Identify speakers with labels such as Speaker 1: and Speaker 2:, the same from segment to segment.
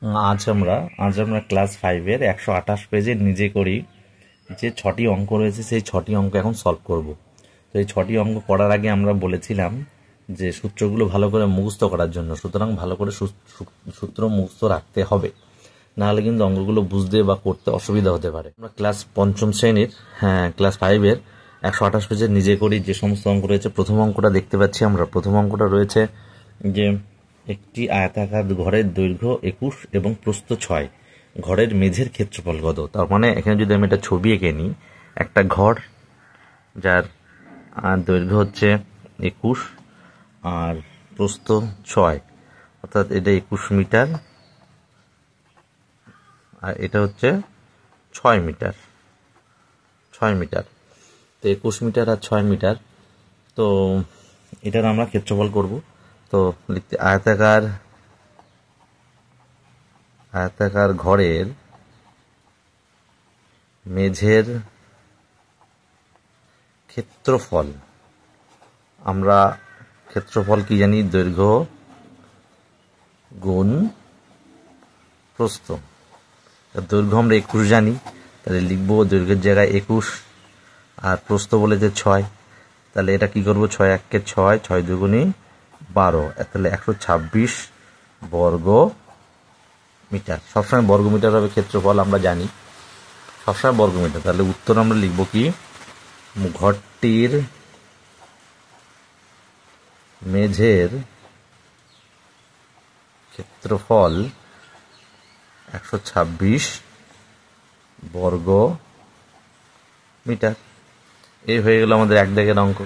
Speaker 1: আজ আমরা ক্লাস 5-এর 128 পেজের নিজে করি যে 6টি অঙ্ক রয়েছে, সেই 6টি অঙ্ক এখন সলভ করব। তো এই 6টি অঙ্ক করার আগে আমরা বলেছিলাম যে সূত্রগুলো ভালো করে মুখস্থ করার জন্য, সুতরাং ভালো করে সূত্র মুখস্থ রাখতে হবে, নাহলে কিন্তু অঙ্কগুলো বুঝতে বা করতে অসুবিধা হতে পারে। আমরা ক্লাস 5ম শ্রেণীর ক্লাস 5-এর 128 পেজের নিজে করি যে সমস্ত অঙ্ক রয়েছে, প্রথম অঙ্কটা দেখতে পাচ্ছি আমরা। প্রথম অঙ্কটা রয়েছে যে একটি আয়তাকার ঘরের দৈর্ঘ্য 21 এবং প্রস্থ 6, ঘরের মেঝের ক্ষেত্রফল কত? তার মানে এখানে যদি আমি একটা ছবি এঁকে নিই, একটা ঘর যার দৈর্ঘ্য হচ্ছে 21 আর প্রস্থ 6, অর্থাৎ এটা 21 মিটার আর এটা হচ্ছে 6 মিটার। তো 21 মিটার আর 6 মিটার, তো এটার আমরা ক্ষেত্রফল করব। তো লিখতে আয়তাকার ঘরের মেঝের ক্ষেত্রফল, আমরা ক্ষেত্রফল কি জানি? দৈর্ঘ্য গুণ প্রস্থ। দৈর্ঘ্য আমরা 21 জানি, তাহলে লিখবো দৈর্ঘ্যের জায়গায় 21 আর প্রস্থ বলেছে 6, তাহলে এটা কি করবো? 6 1 6, 6 2 12, তাহলে 126 বর্গ মিটার। সবসময় বর্গ মিটার হবে ক্ষেত্রফল, আমরা জানি সবসময় বর্গ মিটার। তাহলে উত্তর আমরা লিখবো কি? ঘরটির মেঝের ক্ষেত্রফল 126 বর্গ মিটার। এই হয়ে গেল আমাদের এক দাগের অঙ্ক।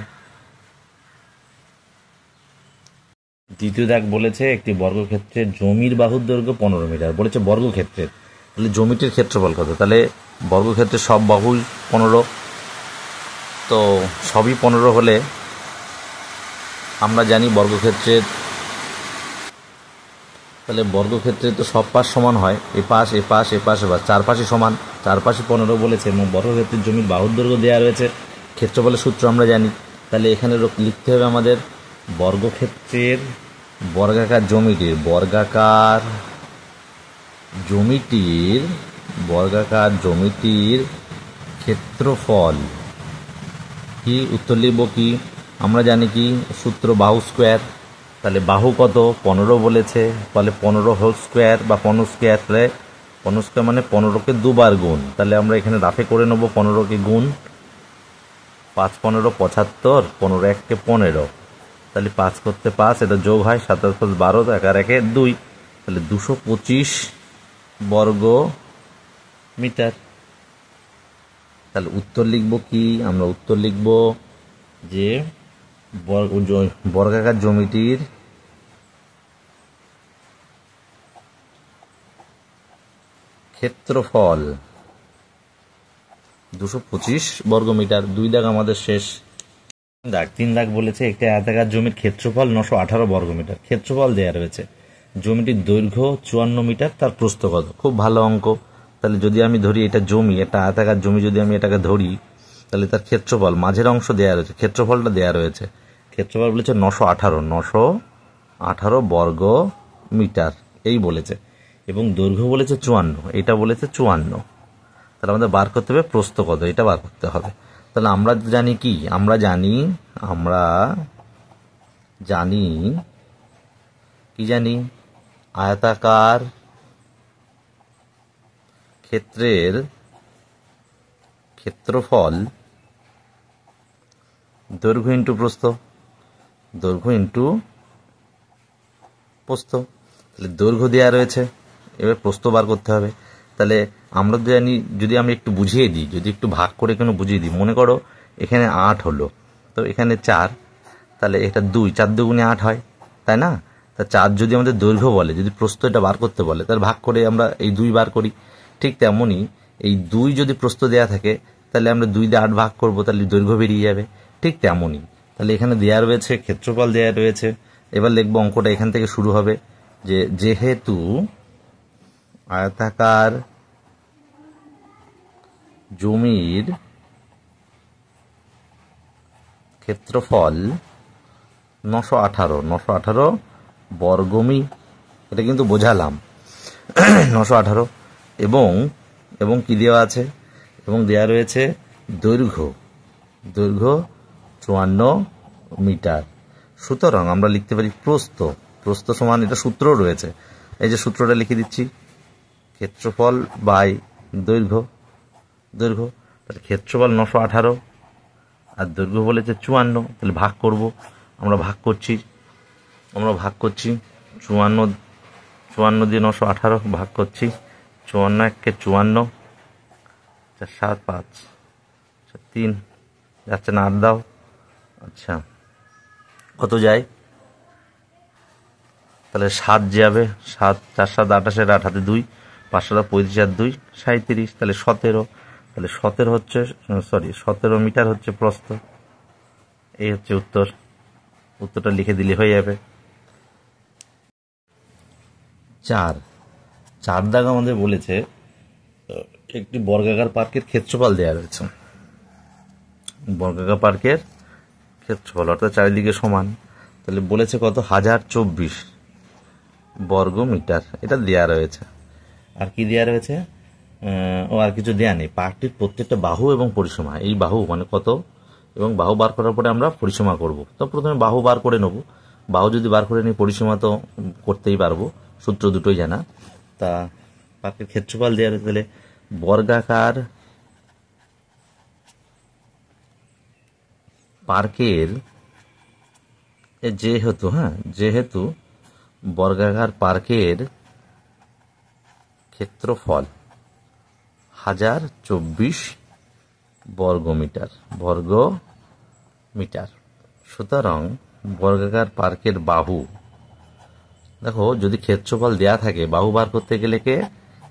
Speaker 1: দ্বিতীয় দাগ বলেছে একটি বর্গক্ষেত্রের জমির বাহুর দৈর্ঘ্য 15 মিটার, বলেছে বর্গক্ষেত্রের, তাহলে জমিটির ক্ষেত্রফল কত? তাহলে বর্গক্ষেত্রের সব বাহুই 15, তো সবই 15 হলে আমরা জানি বর্গক্ষেত্রের, তাহলে বর্গক্ষেত্রে তো সব পাশ সমান হয়, এ পাশ এ পাশ এ পাশ, এবার চার পাশই সমান, চার পাশে 15 বলেছে এবং বর্গক্ষেত্রের জমির বাহুর দৈর্ঘ্য দেওয়া রয়েছে, ক্ষেত্রফলের সূত্র আমরা জানি। তাহলে এখানে লিখতে হবে আমাদের বর্গক্ষেত্রের বর্গাকার জমিটির ক্ষেত্রফল কি? উত্তর লিখব কি? আমরা জানি কি সূত্র? বাহু স্কোয়ার। তাহলে বাহু কত? 15 বলেছে, তাহলে 15 হোল স্কোয়ার বা 15 স্কোয়ার, তাহলে 15 স্কোয়ার মানে 15কে দুবার গুণ। তাহলে আমরা এখানে রাফে করে নেব 15কে গুণ, 5 15 75, 15 1 15, তাহলে 5 করতে 5, এটা যোগ হয় 7 5 12, 11 1 2, তাহলে 225 বর্গ মিটার। তাহলে উত্তর লিখব কি? আমরা উত্তর লিখব যে বর্গাকার জমিটির ক্ষেত্রফল 225 বর্গ মিটার। 2 দাগ আমাদের শেষ। 3 দাগ বলেছে একটি আয়তাকার জমির ক্ষেত্রফল 918 বর্গ মিটার, ক্ষেত্রফল দেওয়া রয়েছে, জমিটির দৈর্ঘ্য 54 মিটার, তার প্রস্থ কত? খুব ভালো অঙ্ক। তাহলে যদি আমি ধরি এটা জমি, একটা আয়তাকার জমি যদি আমি এটাকে ধরি, তাহলে তার ক্ষেত্রফল মাঝের অংশ দেওয়া রয়েছে, ক্ষেত্রফলটা দেওয়া রয়েছে, ক্ষেত্রফল বলেছে 918 বর্গ মিটার এই বলেছে, এবং দৈর্ঘ্য বলেছে 54, এটা বলেছে 54। তাহলে আমাদের বার করতে হবে প্রস্থ কত, এটা বার করতে হবে। তাহলে আমরা জানি কি? আমরা জানি আয়তাকার ক্ষেত্রের ক্ষেত্রফল দৈর্ঘ্য ইন্টু প্রস্থ, তাহলে দৈর্ঘ্য দেওয়া রয়েছে, এবার প্রস্থ বার করতে হবে। তাহলে আমরা জানি, যদি আমি একটু বুঝিয়ে দিই, যদি একটু ভাগ করে কেন বুঝিয়ে দিই, মনে করো এখানে 8 হলো, তো এখানে 4, তাহলে এটা 2, 4 2 8 হয়, তাই না? তা 4 যদি আমাদের দৈর্ঘ্য বলে, যদি প্রস্থ এটা বার করতে বলে, তাহলে ভাগ করে আমরা এই 2 বার করি। ঠিক তেমনই এই 2 যদি প্রস্থ দেওয়া থাকে, তাহলে আমরা 2 দিয়ে 8 ভাগ করবো, তাহলে দৈর্ঘ্য বেরিয়ে যাবে। ঠিক তেমনই তাহলে এখানে দেওয়া রয়েছে, ক্ষেত্রফল দেওয়া রয়েছে। এবার লিখবো অঙ্কটা এখান থেকে শুরু হবে, যে যেহেতু আয়তাকার জমির ক্ষেত্রফল 918 বর্গমি, এটা কিন্তু বোঝালাম। 918 এবং এবং কি দেওয়া আছে, এবং দেওয়া রয়েছে দৈর্ঘ্য 54 মিটার। সুতরাং আমরা লিখতে পারি প্রস্থ সমান, এটা সূত্রও রয়েছে, এই যে সূত্রটা লিখে দিচ্ছি, ক্ষেত্রফল বাই দৈর্ঘ্য। তাহলে ক্ষেত্রফল 918 আর দৈর্ঘ্য বলেছে 54, তাহলে ভাগ করব, আমরা ভাগ করছি 54 দিয়ে 918 ভাগ করছি, 54 একে 54, 4 7 5 3 যাচ্ছে না, 8 দাও। আচ্ছা, কত যায়, তাহলে 7 যাবে, 7 4 7 28, 8 হাতে 2, 5 7 35 আর 2 37, তাহলে 17, তাহলে 17 হচ্ছে 17 মিটার হচ্ছে প্রস্থ। এই হচ্ছে উত্তরটা লিখে দিলে হয়ে যাবে। 4 দাগ আমাদের বলেছে একটি বর্গাকার পার্কের ক্ষেত্রফল দেওয়া রয়েছে, বর্গাকার পার্কের ক্ষেত্রফল অর্থাৎ চারিদিকে সমান, তাহলে বলেছে কত, 1024 বর্গ মিটার, এটা দেওয়া রয়েছে। আর কি দেওয়া রয়েছে, আর কিছু দেওয়া নেই। পার্কটির প্রত্যেকটা বাহু এবং পরিসীমা, এই বাহু মানে কত, এবং বাহু বার করার পরে আমরা পরিসীমা করব। তো প্রথমে বাহু বার করে নেব, বাহু যদি বার করে নিই পরিসীমা তো করতেই পারবো, সূত্র দুটোই জানা। তা পার্কের ক্ষেত্রফল দেওয়া রয়েছে, তাহলে বর্গাকার পার্কের যেহেতু বর্গাকার পার্কের ক্ষেত্রফল 1024 বর্গ মিটার। সুতরাং বর্গাকার পার্কের বাহু, দেখো যদি ক্ষেত্রফল দেয়া থাকে, বাহু বার করতে গেলে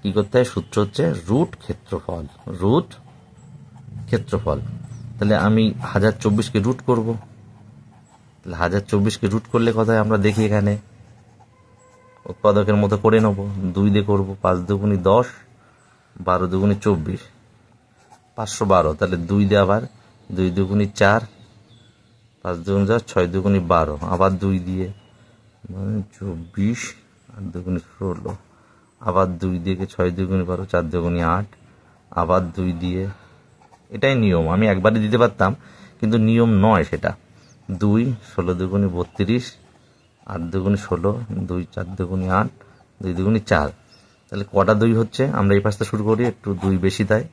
Speaker 1: কি করতে হয়, সূত্র হচ্ছে রুট ক্ষেত্রফল। তাহলে আমি 1024কে রুট করব, তাহলে 1024কে রুট করলে কোথায়, আমরা দেখি এখানে উৎপাদকের মতো করে নেব, 2 দিয়ে করবো, 5 দুগুণি 10, 12 দুগুণি 24, 512, তাহলে 2 দিয়ে আবার 2 দুগুণি 4, 5 দুগুণি 10, 6 দুগুণি 12, আবার 2 দিয়ে 24, 8 দুগুণি 16, আবার 2 দিয়ে 6 দুগুণি 12, 4 দুগুণি 8, আবার 2 দিয়ে, এটাই নিয়ম। আমি একবারে দিতে পারতাম কিন্তু নিয়ম নয় সেটা। 2 16 দুগুণি 32, 8 দুগুণি 16, 2 4 দুগুণি 8, 2 দুগুণি 4, তাহলে কটা 2 হচ্ছে, আমরা এই পাশটা শুরু করি, একটু 2 বেশি দেয়,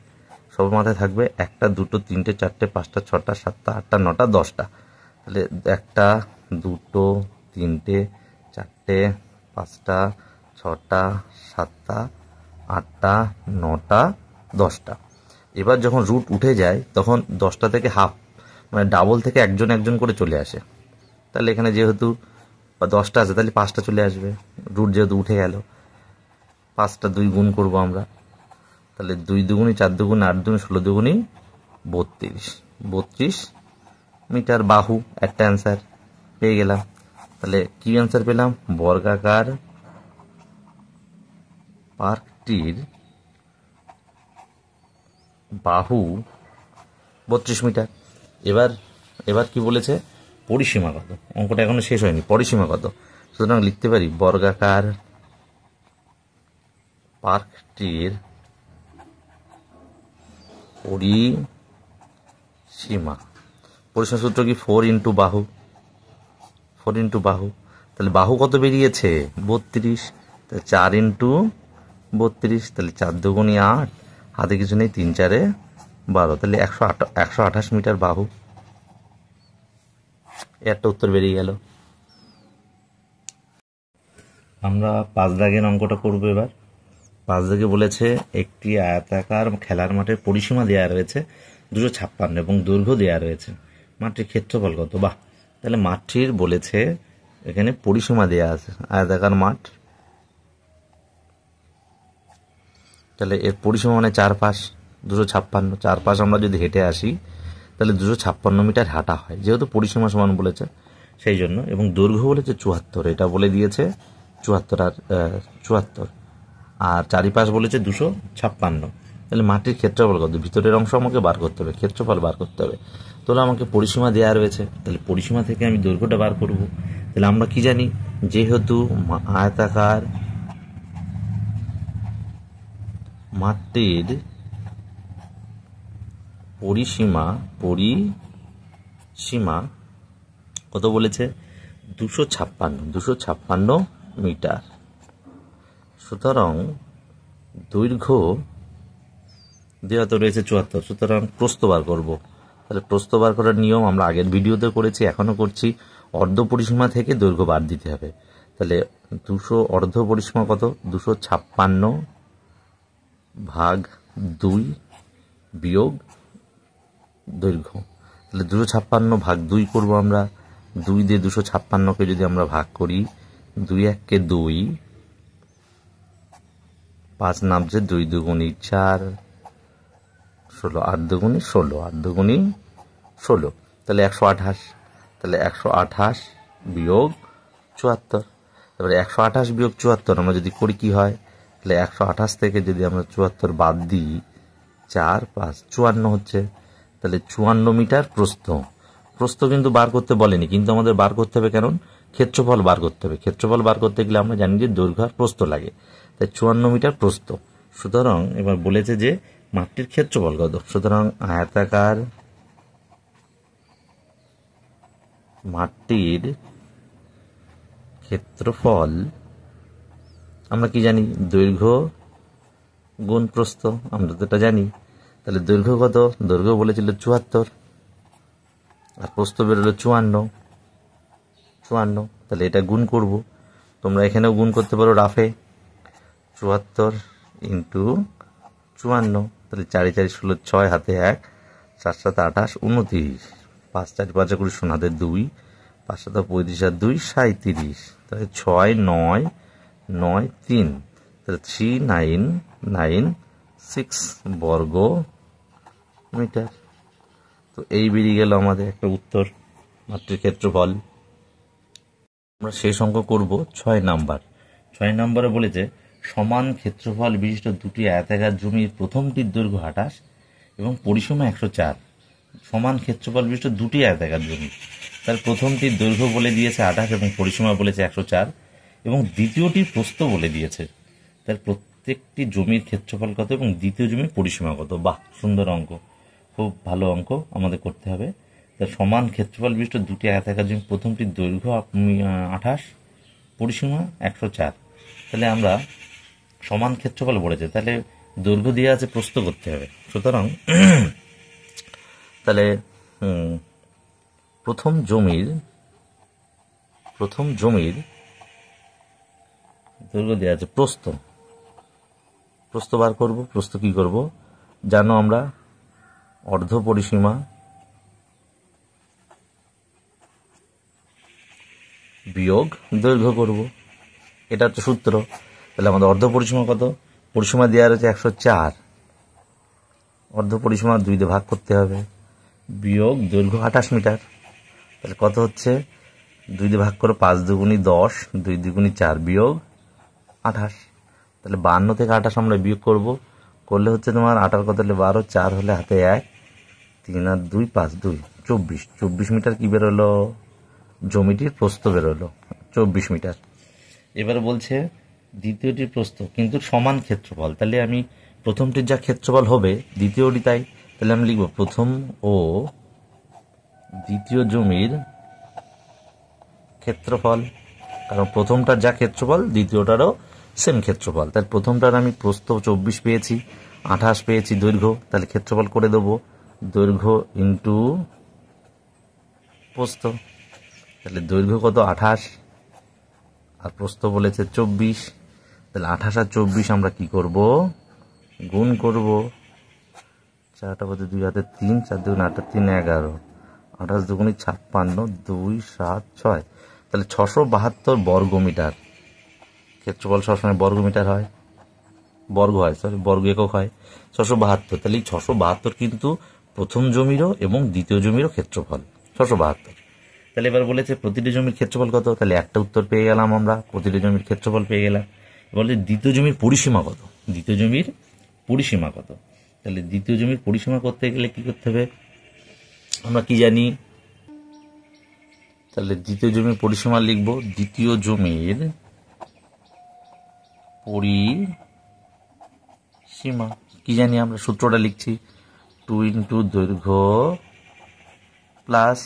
Speaker 1: সব মাথায় থাকবে, 1টা 2টো 3টে 4টে 5টা 6টা 7টা 8টা 9টা 10টা, তাহলে 1টা 2টো 3টে 4টে 5টা 6টা 7টা 8টা 9টা 10টা। এবার যখন রুট উঠে যায় তখন 10টা থেকে হাফ, মানে ডাবল থেকে একজন করে চলে আসে। তাহলে এখানে যেহেতু 10টা আছে, তাহলে 5টা চলে আসবে, রুট যেহেতু উঠে গেল, 5টা 2 গুণ করবো আমরা, তাহলে 2 দুগুণি 4 দুগুণি 8 দুগুণি 16 দুগুণি 32 মিটার বাহু। একটা অ্যান্সার পেয়ে গেলাম। তাহলে কি অ্যান্সার পেলাম, বর্গাকার পার্কটির বাহু 32 মিটার। এবার কি বলেছে, পরিসীমা কত, অঙ্কটা এখনো শেষ হয়নি, পরিসীমা কত। সুতরাং লিখতে পারি বর্গাকার পার্কটির পরিসীমা সূত্র কি, 4 ইন্টু বাহু, তাহলে বাহু কত বেরিয়েছে, 32, তাহলে 4 ইন্টু 32, তাহলে 4 দুগুণি 8, হাতে কিছু নেই, 3 4 12, তাহলে 128 মিটার বাহু। একটা উত্তর বেরিয়ে গেল। আমরা 5 দাগের অঙ্কটা করবো এবার। 5 দাগে বলেছে একটি আয়তাকার খেলার মাঠের পরিসীমা দেওয়া রয়েছে 256 এবং দৈর্ঘ্য দেওয়া রয়েছে, মাঠটির ক্ষেত্রফল কত। বাহ, তাহলে মাঠটির বলেছে এখানে পরিসীমা দেওয়া আছে, আয়তাকার মাঠ, তাহলে এর পরিসীমা মানে 4 পাশ 256, 4 পাশ আমরা যদি হেঁটে আসি তাহলে 256 মিটার হাঁটা হয়, যেহেতু পরিসীমা সমান বলেছে সেই জন্য। এবং দৈর্ঘ্য বলেছে 74, এটা বলে দিয়েছে 74 আর চারিপাশ বলেছে 256। তাহলে মাটির ক্ষেত্রফল কত, ভিতরের অংশ আমাকে বার করতে হবে, ক্ষেত্রফল বার করতে হবে। তাহলে আমাকে পরিসীমা দেওয়া রয়েছে, তাহলে পরিসীমা থেকে আমি দৈর্ঘ্যটা বার করব। তাহলে আমরা কি জানি, যেহেতু আয়তাকার মাঠটির পরিসীমা কত বলেছে? 256 মিটার। সুতরাং দৈর্ঘ্য দেওয়া তো রয়েছে 74, সুতরাং প্রস্থ বার করব। তাহলে প্রস্থ বার করার নিয়ম আমরা আগের ভিডিওতে করেছি, এখনো করছি। অর্ধ পরিসীমা থেকে দৈর্ঘ্য বাদ দিতে হবে। তাহলে 200 অর্ধ পরিসীমা কত? 256 ভাগ 2 বিয়োগ দৈর্ঘ্য। তাহলে 256 ভাগ 2 করব আমরা। 2 দিয়ে 256কে যদি আমরা ভাগ করি, 2 1 2, 5 নামছে, 2 2 4, 16, 8 2 16, 8 2 16, তাহলে 128। তাহলে 128 বিয়োগ 74। তারপরে 128 বিয়োগ 74 আমরা যদি করি কি হয়? তাহলে 128 থেকে যদি আমরা 74 বাদ দিই, 4 5 54 হচ্ছে। তাহলে 54 মিটার প্রস্থ কিন্তু বার করতে বলেনি, কিন্তু আমাদের বার করতে হবে। কারণ ক্ষেত্রফল বার করতে হবে। ক্ষেত্রফল বার করতে গেলে আমরা জানি যে দৈর্ঘ্য আর প্রস্থ লাগে। তাই 54 মিটার প্রস্থ। সুতরাং এবার বলেছে যে মাঠটির ক্ষেত্রফল কত। সুতরাং আয়তাকার মাঠটির ক্ষেত্রফল আমরা কি জানি? দৈর্ঘ্য গুণ প্রস্থ, আমরা তো এটা জানি। তাহলে দৈর্ঘ্য কত? দৈর্ঘ্য বলেছিল 74 আর প্রস্থ বেরোলো 54। তাহলে এটা গুণ করব। তোমরা এখানেও গুণ করতে পারো রাফে। 74 ইন্টু 54, তাহলে 4 4 16, 6 হাতে 1, 7 7 28 29, 5 4 5 20, 0 হাতে 2, 5 7 35 আর 2 37, তাহলে 6 9 9 3, তাহলে 3996 বর্গ মিটার। তো এই বেরিয়ে গেল আমাদের একটা উত্তর, মাঠটির ক্ষেত্রফল। আমরা শেষ অঙ্ক করব 6 নাম্বার। 6 নম্বরে বলেছে সমান ক্ষেত্রফল বিশিষ্ট দুটি আয়তাকার জমির প্রথমটির দৈর্ঘ্য 28 এবং পরিসীমা 104। সমান ক্ষেত্রফল বিশিষ্ট দুটি আয়তাকার জমি, তার প্রথমটির দৈর্ঘ্য বলে দিয়েছে 28 এবং পরিসীমা বলেছে 104, এবং দ্বিতীয়টির প্রস্থ বলে দিয়েছে। তার প্রত্যেকটি জমির ক্ষেত্রফল কত এবং দ্বিতীয় জমির পরিসীমা কত। বাহ, সুন্দর অঙ্ক, খুব ভালো অঙ্ক আমাদের করতে হবে। তার সমান ক্ষেত্রফল বিশিষ্ট দুটি আয়তাকার জমি, প্রথমটির দৈর্ঘ্য 28, পরিসীমা 104। তাহলে আমরা সমান ক্ষেত্রফল বলেছে, তাহলে দৈর্ঘ্য দিয়ে আছে, প্রস্থ করতে হবে। সুতরাং তাহলে প্রথম জমির দৈর্ঘ্য দেওয়া আছে, প্রস্থ বার করব। প্রস্থ কি করব জানো? আমরা অর্ধ পরিসীমা বিয়োগ দৈর্ঘ্য করব, এটা হচ্ছে সূত্র। তাহলে আমাদের অর্ধ পরিসীমা কত? পরিসীমা দেওয়া রয়েছে 104, অর্ধ পরিসীমা 2 দিয়ে ভাগ করতে হবে, বিয়োগ দৈর্ঘ্য 28 মিটার। তাহলে কত হচ্ছে? 2 দিয়ে ভাগ করো, 5 2 10, 2 2 4, বিয়োগ 28। তাহলে 52 থেকে 28 আমরা বিয়োগ করলে হচ্ছে তোমার 8 কত হলে 12, 4 হলে হাতে 1, 3 আর 2 5 2 24 মিটার কি বেরোলো? জমিটির প্রস্থ বেরোলো 24 মিটার। এবার বলছে দ্বিতীয়টির প্রস্থ কিন্তু সমান ক্ষেত্রফল। তাহলে আমি প্রথমটির যা ক্ষেত্রফল হবে দ্বিতীয়টি তাই। তাহলে আমি লিখব প্রথম ও দ্বিতীয় জমির ক্ষেত্রফল, কারণ প্রথমটার যা ক্ষেত্রফল দ্বিতীয়টারও সেম ক্ষেত্রফল। তাহলে প্রথমটার আমি প্রস্থ 24 পেয়েছি, 28 পেয়েছি দৈর্ঘ্য, তাহলে ক্ষেত্রফল করে দেবো দৈর্ঘ্য ইন্টু প্রস্থ। তাহলে দৈর্ঘ্য কত? 28 আর প্রস্থ বলেছে 24। তাহলে 28 আর 24 আমরা কি করব? গুণ করব। 4টা বলতে 2 হাতে 3, 4 2 8 3 11, 28 2 56, 2 7 6, তাহলে 672 বর্গ মিটার। ক্ষেত্রফল সবসময় বর্গ মিটার হয়, বর্গ একক হয় 672। তাহলে 672 কিন্তু প্রথম জমিরও এবং দ্বিতীয় জমিরও ক্ষেত্রফল 672। তাহলে এবার বলেছে প্রতিটি জমির ক্ষেত্রফল কত? তাহলে একটা উত্তর পেয়ে গেলাম আমরা, প্রতিটি জমির ক্ষেত্রফল পেয়ে গেলাম। বলে দ্বিতীয় জমির পরিসীমা কত? দ্বিতীয় জমির পরিসীমা কত? তাহলে দ্বিতীয় জমির পরিসীমা করতে গেলে কি করতে হবে আমরা কি জানি? তাহলে দ্বিতীয় জমির পরিসীমা লিখব দ্বিতীয় জমির সীমা কি জানি, আমরা সূত্রটা লিখছি 2 ইন্টু দৈর্ঘ্য প্লাস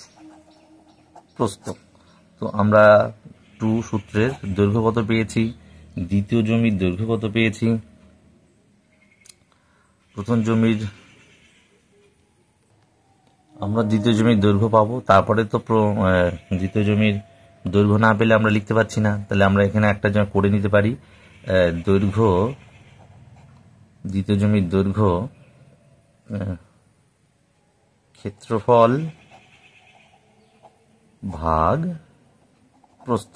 Speaker 1: প্রস্থ। তো আমরা 2 সূত্রের দৈর্ঘ্য কত পেয়েছি, দ্বিতীয় জমির দৈর্ঘ্য কত পেয়েছি, প্রথম জমির আমরা দ্বিতীয় জমির দৈর্ঘ্য পাবো, তারপরে তো দ্বিতীয় জমির দৈর্ঘ্য না পেলে আমরা লিখতে পারছি না, তাহলে আমরা এখানে একটা জমি করে নিতে পারি। দৈর্ঘ্য, দ্বিতীয় জমির দৈর্ঘ্য ক্ষেত্রফল ভাগ প্রস্থ।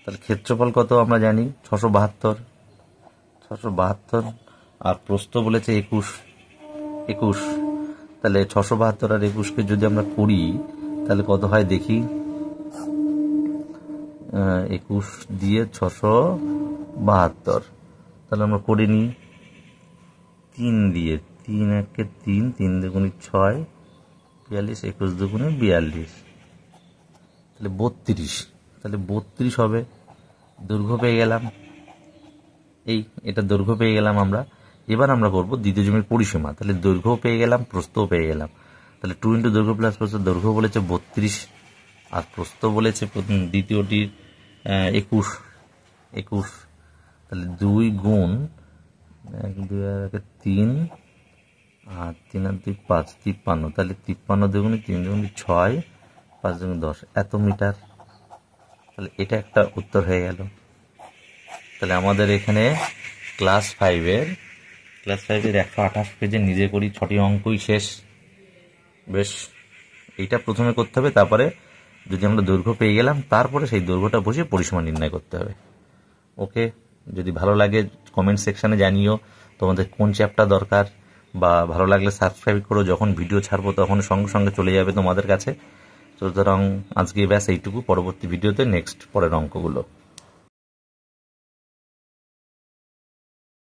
Speaker 1: তাহলে ক্ষেত্রফল কত আমরা জানি 672, আর প্রস্থ বলেছে 21। তাহলে 672 আর 21কে যদি আমরা করি তাহলে কত হয় দেখি, 21 দিয়ে 672, তাহলে আমরা করে নিই 3 দিয়ে, 3 একে 3, 3 দুগুণে 6, 42, 21 দুগুণে 42, তাহলে 32। তাহলে 32 হবে, দৈর্ঘ্য পেয়ে গেলাম। এটা দৈর্ঘ্য পেয়ে গেলাম আমরা। এবার আমরা করবো দ্বিতীয় জমির পরিসীমা। তাহলে দৈর্ঘ্য পেয়ে গেলাম, প্রস্থও পেয়ে গেলাম। তাহলে 2 ইন্টু দৈর্ঘ্য প্লাস প্রস্থ, দৈর্ঘ্য বলেছে 32 আর প্রস্থ বলেছে দ্বিতীয়টির 21। তাহলে 2 গুণ 1 2 3 আর 3 আর 2 5, 53। তাহলে 53 দুগুণে 3 দুগুণে 6, 5 দুগুণে 10, এত মিটার। তাহলে এটা একটা উত্তর হয়ে গেল। তাহলে আমাদের এখানে ক্লাস 5-এর 128 পেজে নিজে করি 6টি অঙ্কই শেষ। বেশ, এইটা প্রথমে করতে হবে, তারপরে যদি আমরা দৈর্ঘ্য পেয়ে গেলাম তারপরে সেই দৈর্ঘ্যটা বসে পরিসীমা নির্ণয় করতে হবে। ওকে, যদি ভালো লাগে কমেন্ট সেকশানে জানিও তোমাদের কোন চ্যাপ্টার দরকার, বা ভালো লাগলে সাবস্ক্রাইব করো, যখন ভিডিও ছাড়বো তখন সঙ্গে সঙ্গে চলে যাবে তোমাদের কাছে। সুতরাং আজকে ব্যাস এইটুকু, পরবর্তী ভিডিওতে নেক্সট পরের অঙ্কগুলো।